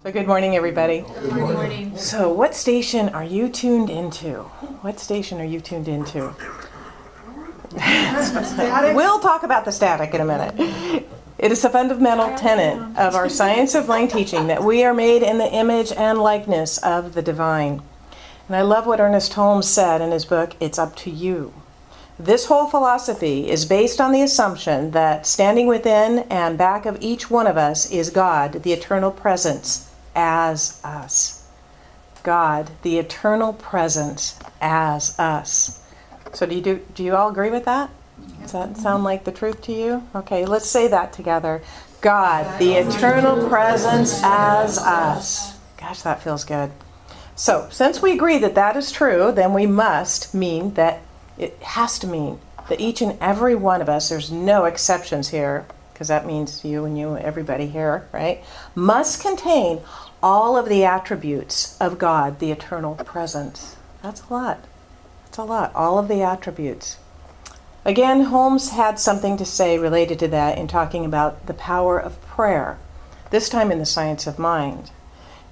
So good morning, everybody. Good morning. So what station are you tuned into? What station are you tuned into? We'll talk about the static in a minute. It is a fundamental tenet of our science of mind teaching that we are made in the image and likeness of the divine. And I love what Ernest Holmes said in his book, It's Up to You. This whole philosophy is based on the assumption that standing within and back of each one of us is God, the eternal presence, as us. God, the eternal presence, as us. So do you all agree with that? Does that sound like the truth to you? Okay, let's say that together. God, the eternal presence, as us. Gosh, that feels good. So, since we agree that that is true, then we must mean that it has to mean that each and every one of us, there's no exceptions here, because that means you and you, everybody here, right, must contain all of the attributes of God, the eternal presence. That's a lot. That's a lot. All of the attributes. Again, Holmes had something to say related to that in talking about the power of prayer, this time in the science of mind.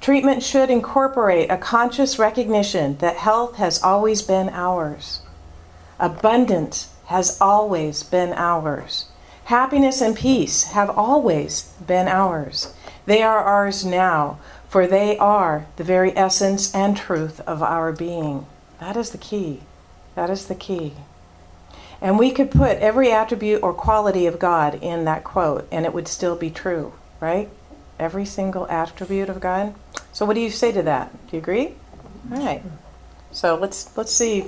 Treatment should incorporate a conscious recognition that health has always been ours. Abundance has always been ours. Happiness and peace have always been ours. They are ours now, for they are the very essence and truth of our being. That is the key. That is the key. And we could put every attribute or quality of God in that quote, and it would still be true, right? Every single attribute of God. So what do you say to that? Do you agree? All right. So let's see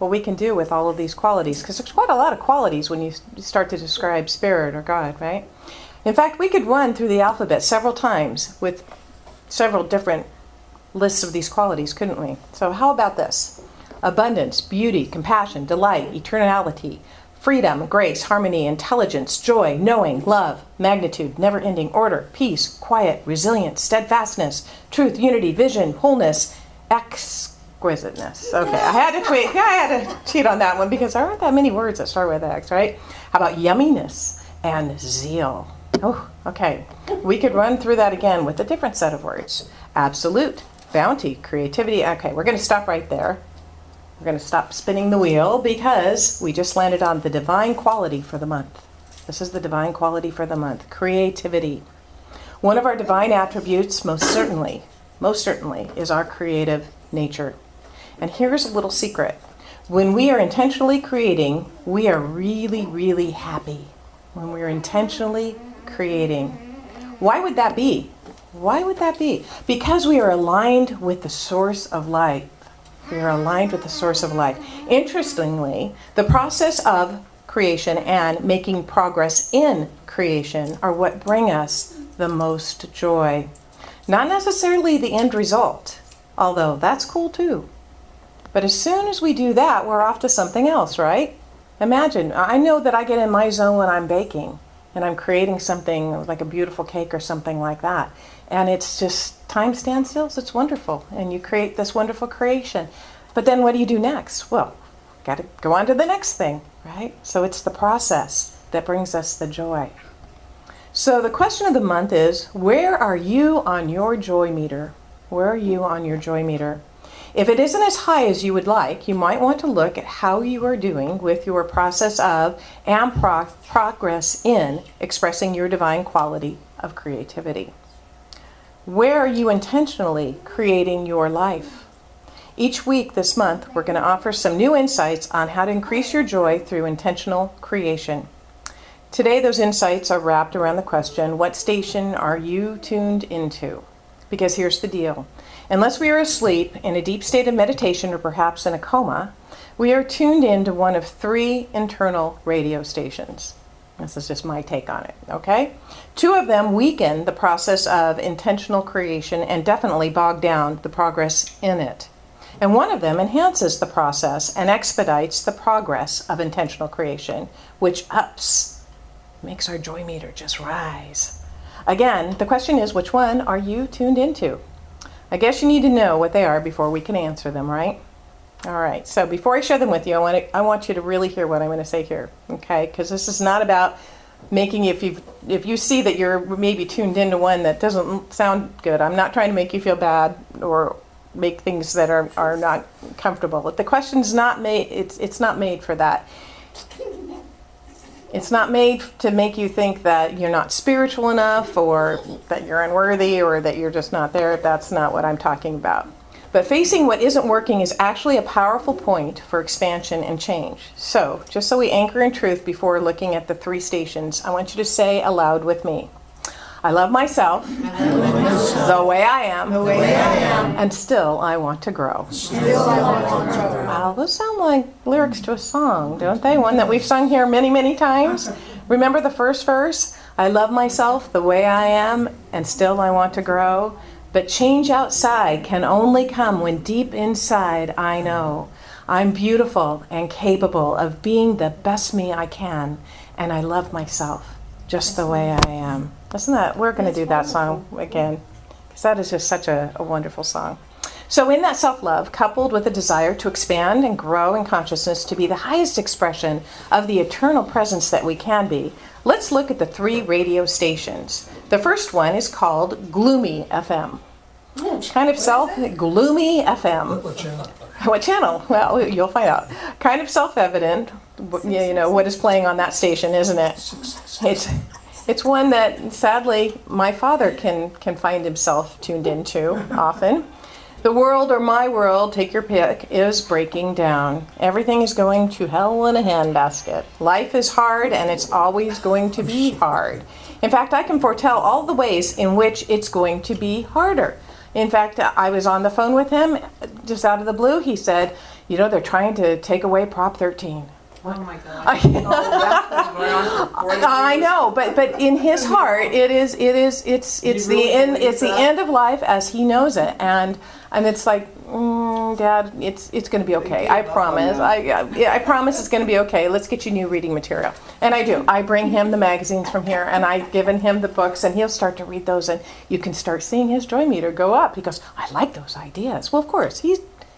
what we can do with all of these qualities, because there's quite a lot of qualities when you start to describe spirit or God, right? In fact, we could run through the alphabet several times with several different lists of these qualities, couldn't we? So how about this? Abundance, beauty, compassion, delight, eternality, freedom, grace, harmony, intelligence, joy, knowing, love, magnitude, never-ending order, peace, quiet, resilience, steadfastness, truth, unity, vision, wholeness, exquisiteness. Okay, I had to cheat on that one because there aren't that many words that start with X, right? How about yumminess and zeal? Oh, okay. We could run through that again with a different set of words. Absolute, bounty, creativity. Okay, we're going to stop right there. We're going to stop spinning the wheel because we just landed on the divine quality for the month. This is the divine quality for the month. Creativity. One of our divine attributes, most certainly, is our creative nature. And here's a little secret. When we are intentionally creating, we are really, really happy. When we're intentionally creating. Why would that be? Why would that be? Because we are aligned with the source of light. We are aligned with the source of life. Interestingly, the process of creation and making progress in creation are what bring us the most joy. Not necessarily the end result, although that's cool too. But as soon as we do that, we're off to something else, right? Imagine, I know that I get in my zone when I'm baking and I'm creating something like a beautiful cake or something like that. And it's just time stands still, so it's wonderful. And you create this wonderful creation. But then what do you do next? Well, got to go on to the next thing, right? So it's the process that brings us the joy. So the question of the month is, where are you on your joy meter? Where are you on your joy meter? If it isn't as high as you would like, you might want to look at how you are doing with your process of and progress in expressing your divine quality of creativity. Where are you intentionally creating your life? Each week this month, we're going to offer some new insights on how to increase your joy through intentional creation. Today, those insights are wrapped around the question, what station are you tuned into? Because here's the deal. Unless we are asleep, in a deep state of meditation, or perhaps in a coma, we are tuned into one of three internal radio stations. This is just my take on it, okay? Two of them weaken the process of intentional creation and definitely bog down the progress in it. And one of them enhances the process and expedites the progress of intentional creation, which makes our joy meter just rise. Again, the question is, which one are you tuned into? I guess you need to know what they are before we can answer them, right? All right, so before I share them with you, I want you to really hear what I'm going to say here, okay? Because this is not about making if you see that you're maybe tuned into one that doesn't sound good, I'm not trying to make you feel bad or make things that are not comfortable. The question's not made, it's not made for that. It's not made to make you think that you're not spiritual enough or that you're unworthy or that you're just not there. That's not what I'm talking about. But facing what isn't working is actually a powerful point for expansion and change. So, just so we anchor in truth before looking at the 3 stations, I want you to say aloud with me. I love myself, the way I am, and still I want to grow. Wow, those sound like lyrics to a song, don't they? One that we've sung here many, many times. Remember the first verse? I love myself the way I am, and still I want to grow. But change outside can only come when deep inside I know I'm beautiful and capable of being the best me I can, and I love myself just the way I am. Isn't that, we're going to do that song again, because that is just such a wonderful song. So in that self-love, coupled with a desire to expand and grow in consciousness to be the highest expression of the eternal presence that we can be, let's look at the 3 radio stations. The first one is called Gloomy FM. Kind of Gloomy FM. What channel? What channel? Well, you'll find out. Kind of self-evident, you know, what is playing on that station, isn't it? It's one that, sadly, my father can find himself tuned into often. The world, or my world, take your pick, is breaking down. Everything is going to hell in a handbasket. Life is hard, and it's always going to be hard. In fact, I can foretell all the ways in which it's going to be harder. In fact, I was on the phone with him just out of the blue. He said, you know, they're trying to take away Prop 13. Oh my God! I know, but in his heart, it's the end of life as he knows it, and it's like, Dad, it's going to be okay. I promise. I promise it's going to be okay. Let's get you new reading material, and I do. I bring him the magazines from here, and I've given him the books, and he'll start to read those, and you can start seeing his joy meter go up. He goes, I like those ideas. Well, of course, he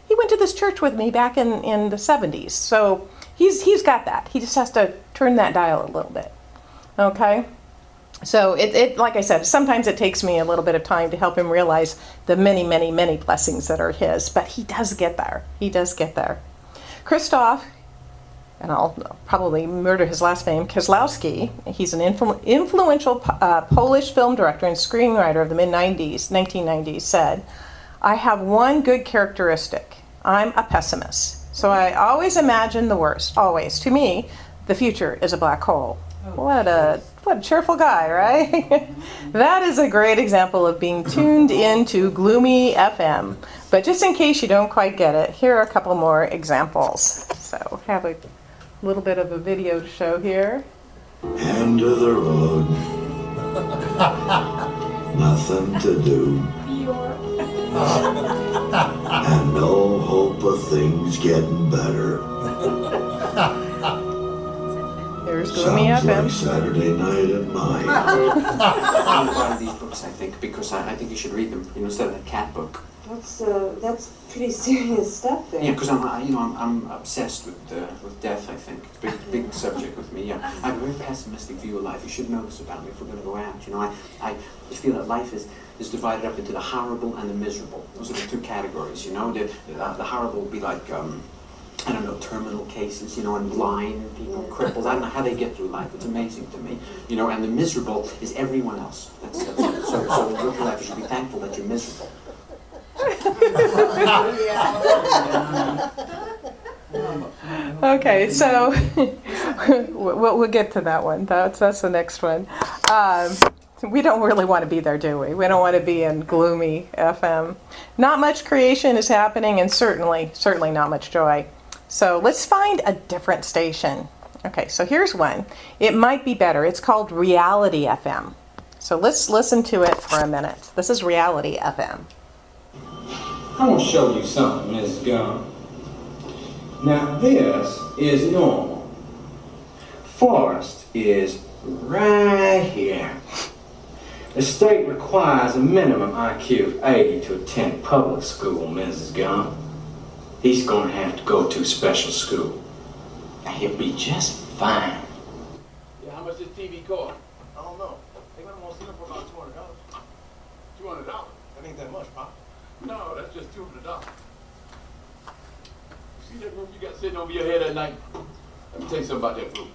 went to this church with me back in the 70s, so. He's got that. He just has to turn that dial a little bit. Okay? So it like I said, sometimes it takes me a little bit of time to help him realize the many, many, many blessings that are his, but he does get there. He does get there. Christoph, and I'll probably murder his last name, Kieslowski, he's an influential Polish film director and screenwriter of the mid-90s, 1990s, said, I have one good characteristic. I'm a pessimist. So I always imagine the worst, always. To me, the future is a black hole. What a cheerful guy, right? That is a great example of being tuned into Gloomy FM. But just in case you don't quite get it, here are a couple more examples. So have a little bit of a video to show here. End of the road. Nothing to do. And no hope of things getting better. There's Gloomy Sounds FM. like Saturday night at mine. I read a lot of these books, I think, because I think you should read them, instead of that cat book. That's pretty serious stuff there. Yeah, because I'm obsessed with death. I think big subject with me. Yeah, I have a very pessimistic view of life. You should know this about me if we're going to go out. I just feel that life is divided up into the horrible and the miserable. Those are the 2 categories. The horrible would be like I don't know, terminal cases, and blind people, cripples. I don't know how they get through life. It's amazing to me, And the miserable is everyone else. That's it. So in your life, you should be thankful that you're miserable. Okay, so we'll get to that one. That's the next one. We don't really want to be there, do we? We don't want to be in Gloomy FM. Not much creation is happening, and certainly not much joy. So let's find a different station. Okay, so here's one. It might be better. It's called Reality FM. So let's listen to it for a minute. This is Reality FM. I want to show you something, Ms. Gunn. Now this is normal. Forrest is right here. The state requires a minimum IQ of 80 to attend public school, Mrs. Gunn. He's going to have to go to special school. Now he'll be just fine. Yeah, how much does TV cost? I don't know. They might want to see them for about $200. $200? That ain't that much, Pop. No, that's just $200. See that roof you got sitting over your head at night? Let me tell you something about that roof.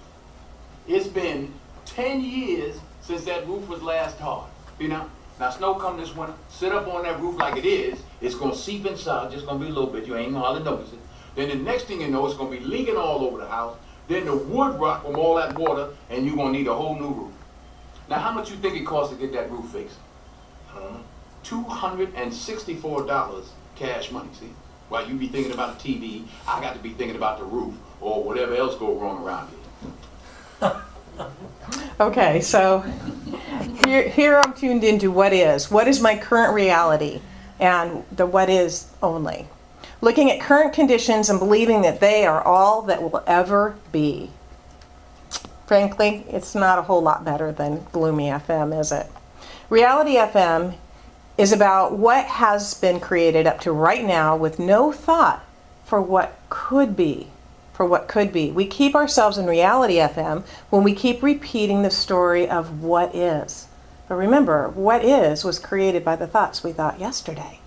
It's been 10 years since that roof was last hard. You know? Now snow come this winter, sit up on that roof like it is, it's gonna seep inside, just gonna be a little bit, you ain't gonna hardly notice it. Then the next thing you know, it's gonna be leaking all over the house, then the wood rot from all that water, and you're gonna need a whole new roof. Now how much you think it costs to get that roof fixed? $264 cash money, see? While you be thinking about a TV, I got to be thinking about the roof, or whatever else go wrong around here. Okay, so here I'm tuned into what is. What is my current reality? And the what is only. Looking at current conditions and believing that they are all that will ever be. Frankly, it's not a whole lot better than Gloomy FM, is it? Reality FM is about what has been created up to right now with no thought for what could be. For what could be. We keep ourselves in Reality FM when we keep repeating the story of what is. But remember, what is was created by the thoughts we thought yesterday.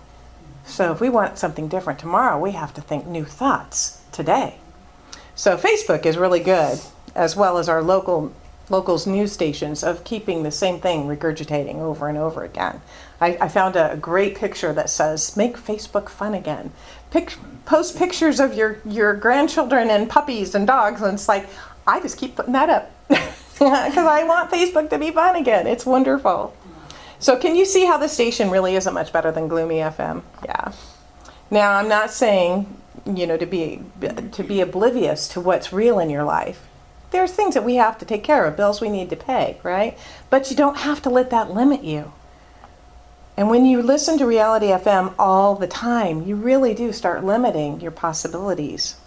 So if we want something different tomorrow, we have to think new thoughts today. So Facebook is really good, as well as our locals news stations, of keeping the same thing regurgitating over and over again. I found a great picture that says, make Facebook fun again. Post pictures of your grandchildren and puppies and dogs, and it's like, I just keep putting that up because I want Facebook to be fun again. It's wonderful. So can you see how the station really isn't much better than Gloomy FM? Yeah. Now, I'm not saying, to be oblivious to what's real in your life. There's things that we have to take care of, bills we need to pay, right? But you don't have to let that limit you. And when you listen to Reality FM all the time, you really do start limiting your possibilities.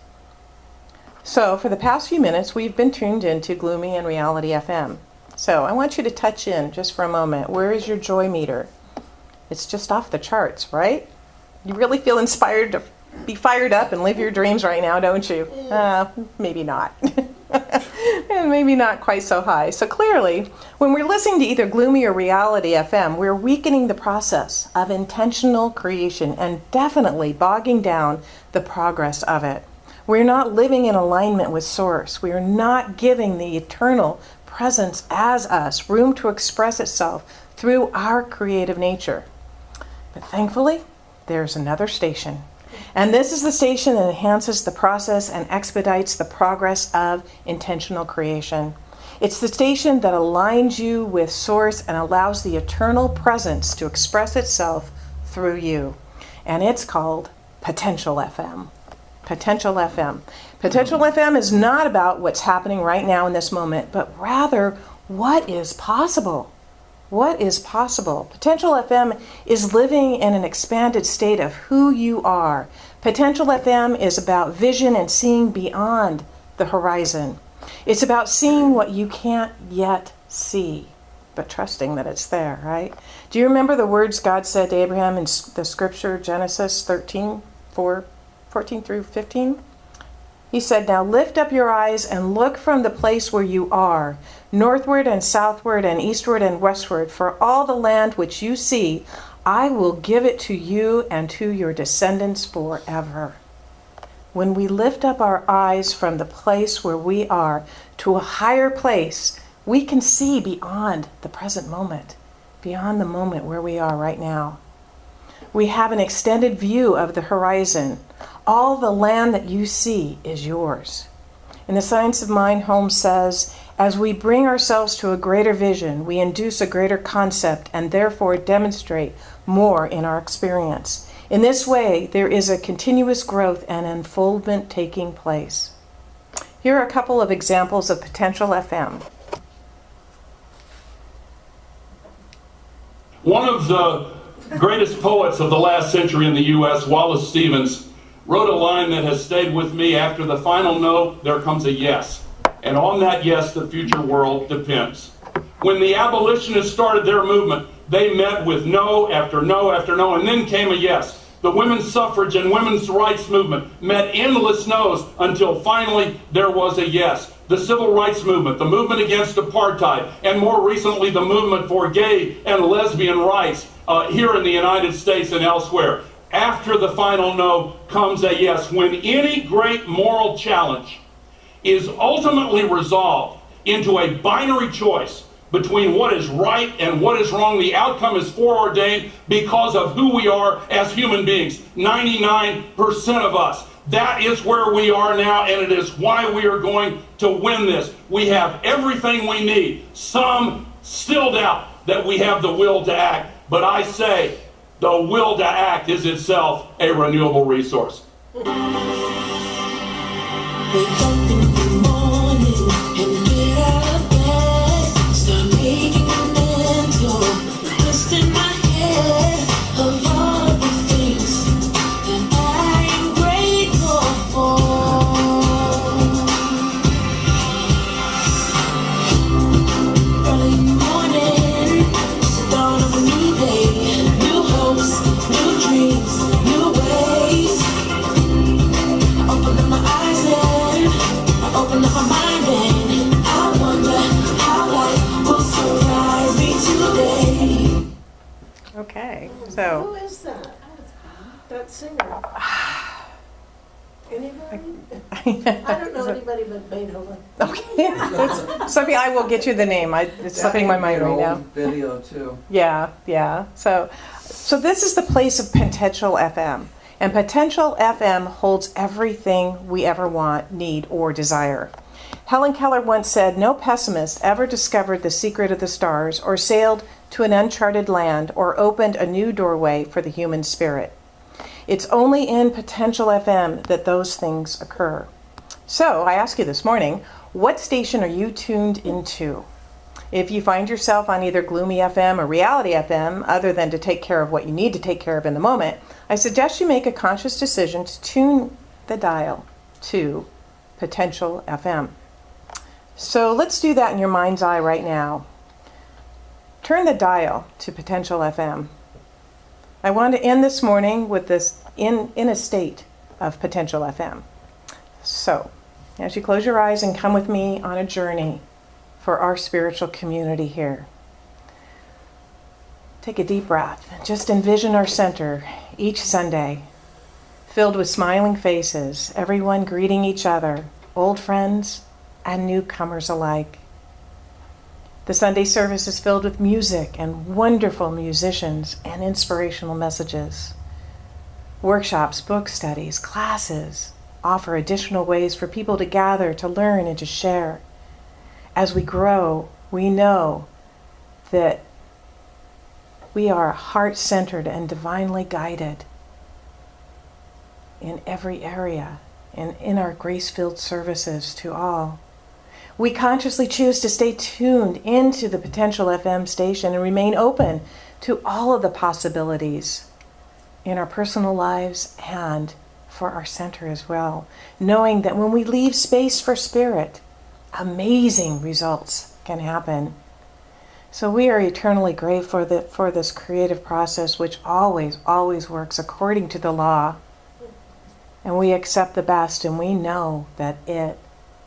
So for the past few minutes, we've been tuned into Gloomy and Reality FM. So I want you to touch in just for a moment. Where is your joy meter? It's just off the charts, right? You really feel inspired to be fired up and live your dreams right now, don't you? Maybe not. And maybe not quite so high. So clearly, when we're listening to either Gloomy or Reality FM, we're weakening the process of intentional creation and definitely bogging down the progress of it. We're not living in alignment with Source. We are not giving the eternal presence as us room to express itself through our creative nature. But thankfully, there's another station. And this is the station that enhances the process and expedites the progress of intentional creation. It's the station that aligns you with Source and allows the eternal presence to express itself through you. And it's called Potential FM. Potential FM. Potential FM is not about what's happening right now in this moment, but rather what is possible. What is possible? Potential FM is living in an expanded state of who you are. Potential FM is about vision and seeing beyond the horizon. It's about seeing what you can't yet see, but trusting that it's there, right? Do you remember the words God said to Abraham in the scripture, Genesis 13, 14 through 15? He said, now lift up your eyes and look from the place where you are, northward and southward and eastward and westward, for all the land which you see, I will give it to you and to your descendants forever. When we lift up our eyes from the place where we are to a higher place, we can see beyond the present moment, beyond the moment where we are right now. We have an extended view of the horizon. All the land that you see is yours. In the Science of Mind, Holmes says, as we bring ourselves to a greater vision, we induce a greater concept and therefore demonstrate more in our experience. In this way, there is a continuous growth and unfoldment taking place. Here are a couple of examples of Potential FM. One of the greatest poets of the last century in the U.S., Wallace Stevens, wrote a line that has stayed with me. After the final no, there comes a yes. And on that yes, the future world depends. When the abolitionists started their movement, they met with no after no after no, and then came a yes. The women's suffrage and women's rights movement met endless no's until finally there was a yes. The civil rights movement, the movement against apartheid, and more recently the movement for gay and lesbian rights here in the United States and elsewhere. After the final no comes a yes. When any great moral challenge is ultimately resolved into a binary choice between what is right and what is wrong, the outcome is foreordained because of who we are as human beings. 99% of us. That is where we are now, and it is why we are going to win this. We have everything we need. Some still doubt that we have the will to act, but I say the will to act is itself a renewable resource. Wake up in the morning and get out of bed. Start making a mental list in my head of all the things that I am grateful for. Early morning, it's the dawn of a new day. New hopes, new dreams, new ways. Open up my eyes and I open up my mind and I wonder how life will surprise me today. Okay, Who so is that? That singer? Anybody? I don't know anybody but Beethoven. okay. Something I will get you the name. It's slipping my mind right now. Video too. Yeah, yeah. So this is the place of Potential FM. And Potential FM holds everything we ever want, need, or desire. Helen Keller once said, "No pessimist ever discovered the secret of the stars or sailed to an uncharted land or opened a new doorway for the human spirit. It's only in Potential FM that those things occur." So I ask you this morning, what station are you tuned into? If you find yourself on either Gloomy FM or Reality FM, other than to take care of what you need to take care of in the moment, I suggest you make a conscious decision to tune the dial to Potential FM. So let's do that in your mind's eye right now. Turn the dial to Potential FM. I want to end this morning with this in a state of Potential FM. So, as you close your eyes and come with me on a journey for our spiritual community here. Take a deep breath. Just envision our center each Sunday, filled with smiling faces, everyone greeting each other, old friends and newcomers alike. The Sunday service is filled with music and wonderful musicians and inspirational messages. Workshops, book studies, classes offer additional ways for people to gather, to learn, and to share. As we grow, we know that we are heart-centered and divinely guided in every area and in our grace-filled services to all. We consciously choose to stay tuned into the Potential FM station and remain open to all of the possibilities in our personal lives and for our center as well, knowing that when we leave space for spirit, amazing results can happen. So we are eternally grateful for this creative process, which always works according to the law. And we accept the best, and we know that it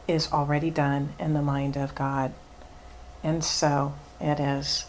is already done in the mind of God. And so it is.